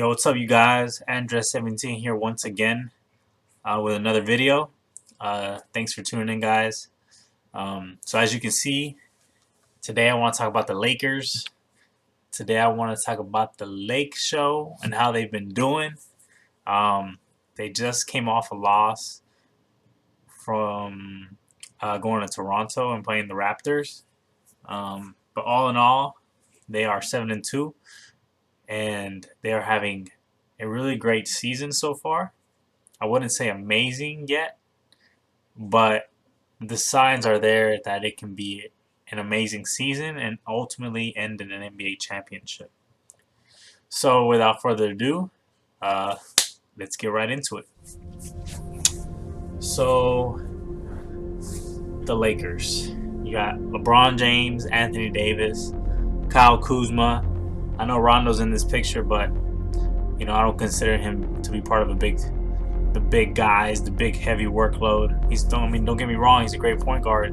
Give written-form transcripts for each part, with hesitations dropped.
Yo, what's up, you guys? Andres17 here once again with another video. Thanks for tuning in, guys. So as you can see, today I want to talk about the Lakers. Today I want to talk about the Lake Show and how they've been doing. They just came off a loss from going to Toronto and playing the Raptors. But all in all, they are 7-2. And they are having a really great season so far. I wouldn't say amazing yet, but the signs are there that it can be an amazing season and ultimately end in an NBA championship. So without further ado, let's get right into it. So the Lakers. You got LeBron James, Anthony Davis, Kyle Kuzma. I know Rondo's in this picture, but I don't consider him to be part of the big guys, the big heavy workload. Don't get me wrong, he's a great point guard.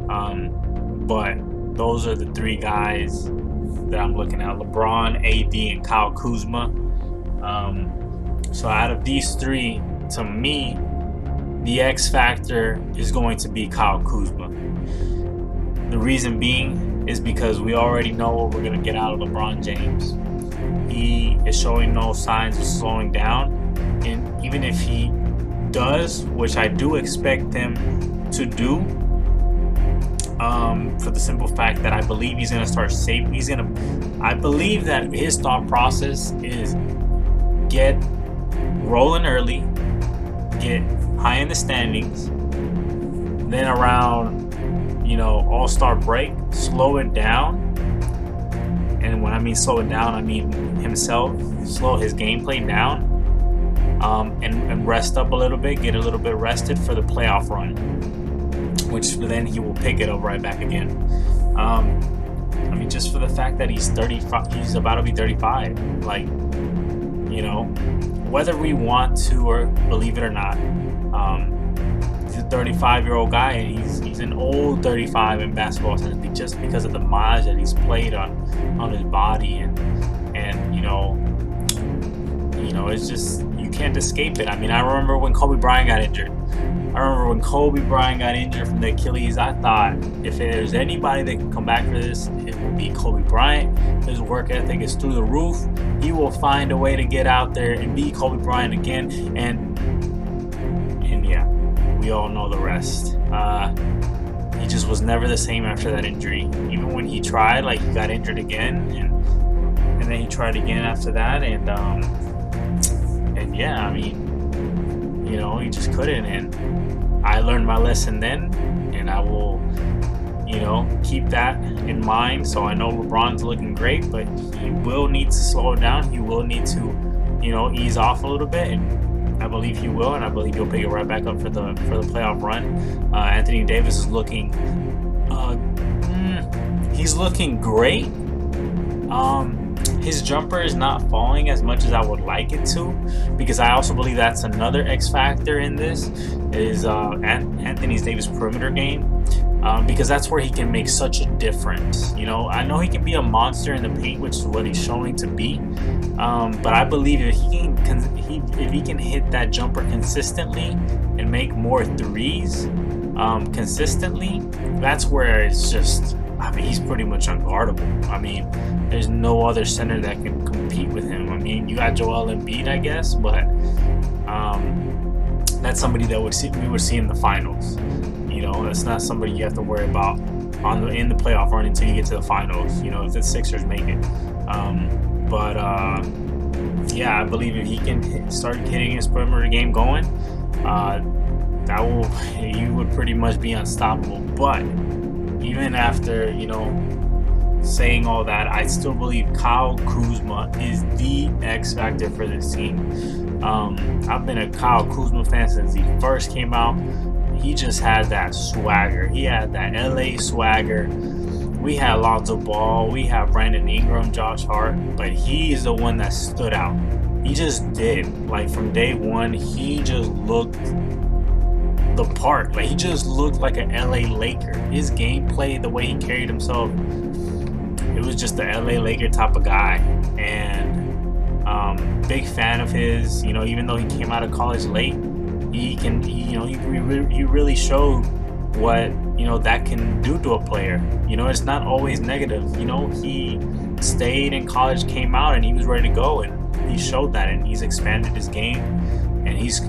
But those are the three guys that I'm looking at: LeBron, AD, and Kyle Kuzma. So out of these three, to me, the X factor is going to be Kyle Kuzma. The reason being is because we already know what we're going to get out of LeBron James. He is showing no signs of slowing down. And even if he does, which I do expect him to do, for the simple fact that I believe he's going to start safe. I believe that his thought process is get rolling early, get high in the standings, then around All-Star break, slow it down. And when I mean slow it down, I mean himself, slow his gameplay down, and rest up a little bit, get a little bit rested for the playoff run, which then he will pick it up right back again. Just for the fact that he's 35, he's about to be 35. Whether we want to or believe it or not, he's a 35-year-old guy, and he's an old 35 in basketball just because of the miles that he's played on his body, and it's just, you can't escape it. I remember when Kobe Bryant got injured. From the Achilles. I thought if there's anybody that can come back for this, it will be Kobe Bryant. His work ethic is through the roof. He will find a way to get out there and be Kobe Bryant again. And yeah, we all know the rest. He just was never the same after that injury. Even when he tried, he got injured again, and then he tried again after that, and yeah, he just couldn't. And I learned my lesson then, and I will, keep that in mind. So I know LeBron's looking great, but he will need to slow down. He will need to, ease off a little bit, and I believe he will, and I believe he'll pick it right back up for the playoff run. Anthony Davis is looking, he's looking great. His jumper is not falling as much as I would like it to, because I also believe that's another X factor in this is Anthony Davis' perimeter game, because that's where he can make such a difference. I know he can be a monster in the paint, which is what he's showing to be, but I believe if he can hit that jumper consistently and make more threes consistently, that's where it's just, he's pretty much unguardable. There's no other center that can compete with him. You got Joel Embiid, I guess, but that's somebody that we would see in the finals. That's not somebody you have to worry about in the playoff run until you get to the finals. If the Sixers make it. Yeah, I believe if he can start getting his perimeter game going, he would pretty much be unstoppable. But even after, saying all that, I still believe Kyle Kuzma is the X factor for this team. I've been a Kyle Kuzma fan since he first came out. He just had that swagger. He had that LA swagger. We had Lonzo Ball, we have Brandon Ingram, Josh Hart, but he is the one that stood out. He just did. From day one, he just looked the part. He just looked like an LA Laker. His gameplay, the way he carried himself, it was just the LA Laker type of guy. And Big fan of his. You know, even though he came out of college late, he really showed what, you know, that can do to a player. You know, it's not always negative. You know, he stayed in college, came out, and he was ready to go, and he showed that, and he's expanded his game, and he's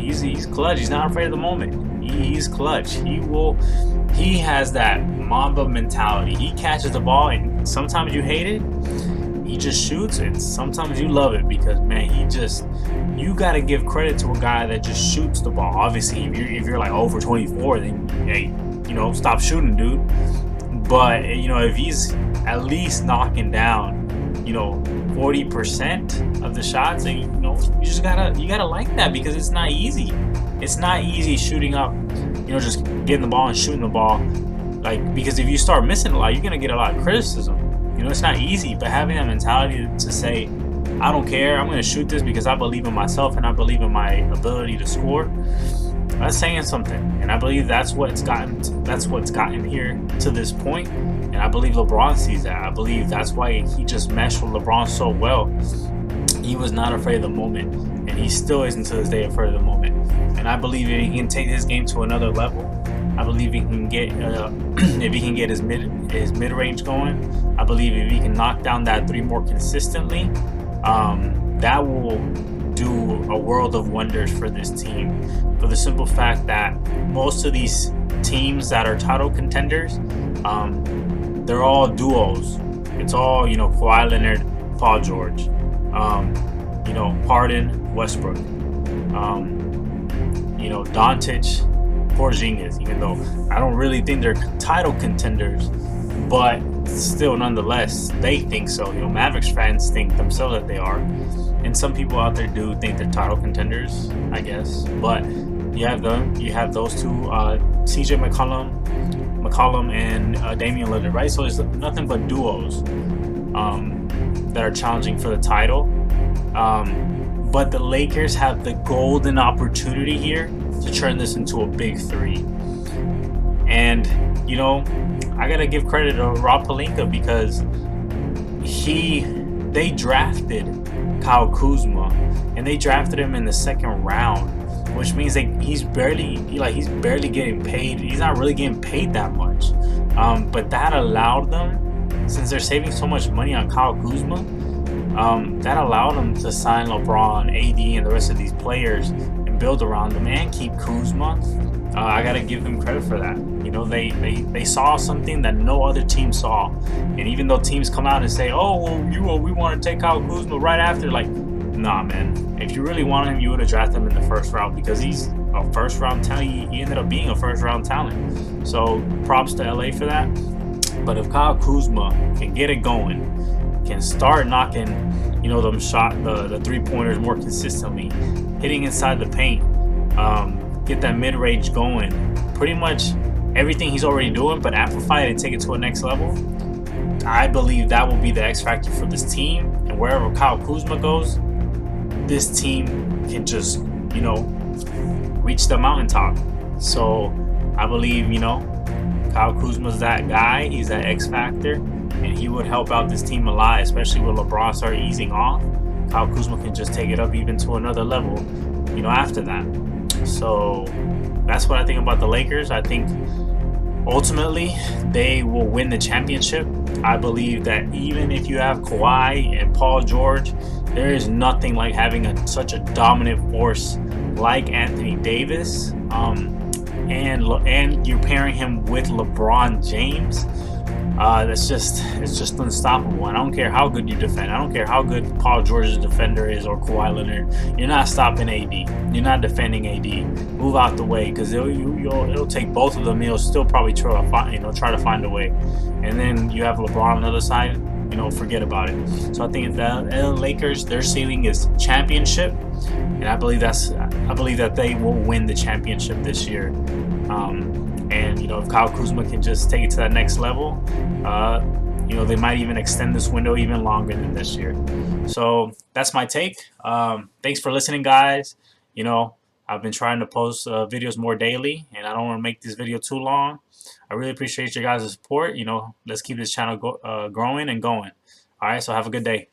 clutch. He's not afraid of the moment. He's clutch. He has that Mamba mentality. He catches the ball, and sometimes you hate it. He just shoots it. Sometimes you love it because, man, you got to give credit to a guy that just shoots the ball. Obviously, if you're like over 24, then hey, you know, stop shooting, dude. But you know, if he's at least knocking down, you know, 40% of the shots, and you know, you gotta like that, because it's not easy. It's not easy shooting up, you know, just getting the ball and shooting the ball. Like, because if you start missing a lot, you're gonna get a lot of criticism. You know, it's not easy, but having that mentality to say, I don't care, I'm gonna shoot this because I believe in myself and I believe in my ability to score. That's saying something, and I believe that's what's gotten here to this point. And I believe LeBron sees that. I believe that's why he just meshed with LeBron so well. He was not afraid of the moment, and he still isn't to this day afraid of the moment. And I believe if he can take his game to another level, I believe he can get if he can get his mid range going. I believe if he can knock down that three more consistently, that will do a world of wonders for this team. For the simple fact that most of these teams that are title contenders, they're all duos. It's all, you know, Kawhi Leonard, Paul George, you know, Harden, Westbrook, you know, Doncic, Porzingis. Even though I don't really think they're title contenders, but still, nonetheless, they think so. You know, Mavericks fans think themselves that they are, and some people out there do think they're title contenders, I guess. But you have those two, CJ McCollum and Damian Lillard, right? So there's nothing but duos that are challenging for the title. But the Lakers have the golden opportunity here to turn this into a big three. And, you know, I gotta give credit to Rob Pelinka, because they drafted Kyle Kuzma, and they drafted him in the second round, which means that he's barely getting paid. He's not really getting paid that much, but that allowed them, since they're saving so much money on Kyle Kuzma, that allowed them to sign LeBron, AD, and the rest of these players and build around them and keep Kuzma. I gotta give them credit for that. You know, they saw something that no other team saw, and even though teams come out and say, "Oh, well, we want to take out Kuzma right after," like, nah, man. If you really wanted him, you would have drafted him in the first round, because he's a first round talent. He ended up being a first round talent. So props to LA for that. But if Kyle Kuzma can get it going, can start knocking, you know, the 3-pointers more consistently, hitting inside the paint, get that mid-range going, pretty much everything he's already doing, but amplify it and take it to a next level, I believe that will be the X factor for this team. And wherever Kyle Kuzma goes, this team can just, you know, reach the mountaintop. So I believe, you know, Kyle Kuzma's that guy. He's that X factor, and he would help out this team a lot, especially when LeBron started easing off. Kyle Kuzma can just take it up even to another level, you know, after that. So that's what I think about the Lakers. I think ultimately they will win the championship. I believe that even if you have Kawhi and Paul George, there is nothing like having such a dominant force like Anthony Davis, and you're pairing him with LeBron James. It's just unstoppable. And I don't care how good you defend. I don't care how good Paul George's defender is or Kawhi Leonard. You're not stopping AD. You're not defending AD. Move out the way, because it'll take both of them. You'll still probably try to find a way. And then you have LeBron on the other side. You know, forget about it. So I think the LA Lakers, their ceiling is championship, and I believe that they will win the championship this year. And you know, if Kyle Kuzma can just take it to that next level, you know, they might even extend this window even longer than this year. So that's my take. Thanks for listening, guys. You know, I've been trying to post videos more daily, and I don't want to make this video too long. I really appreciate your guys' support. You know, let's keep this channel growing and going. All right, so have a good day.